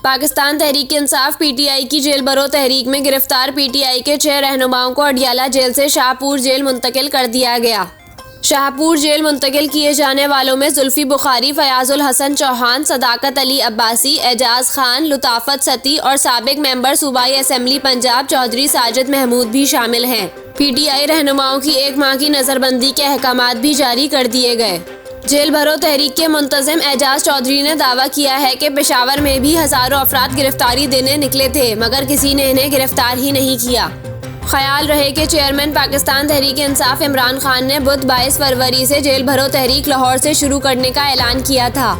Pakistan Tehreek Insaf PTI की jail भरो तहरीक में गिरफ्तार पीटीआई के 6 रहनुमाओं को अडियाला जेल से शाहपुर जेल मुंतकिल कर दिया गया। शाहपुर जेल मुंतकिल किए जाने वालों में जुल्फी बुखारी, फयाजुल हसन चौहान, सदाकत अली अब्बासी, एजाज खान, लुताफत सती और साबिक मेंबर सूबाई असेंबली पंजाब चौधरी साजिद महमूद भी शामिल हैं। पीटीआई रहनुमाओं की 1 माह की नजरबंदी के अहकामात भी जारी कर दिए गए। जेल भरो तहरीक के मुंतजिम एजाज चौधरी ने दावा किया है कि पेशावर में भी हजारों अफराद गिरफ्तारी देने निकले थे, मगर किसी ने इन्हें गिरफ्तार ही नहीं किया। ख्याल रहे कि चेयरमैन पाकिस्तान तहरीक इंसाफ इमरान खान ने बुध 22 फरवरी से जेल भरो तहरीक लाहौर से शुरू करने का ऐलान किया था।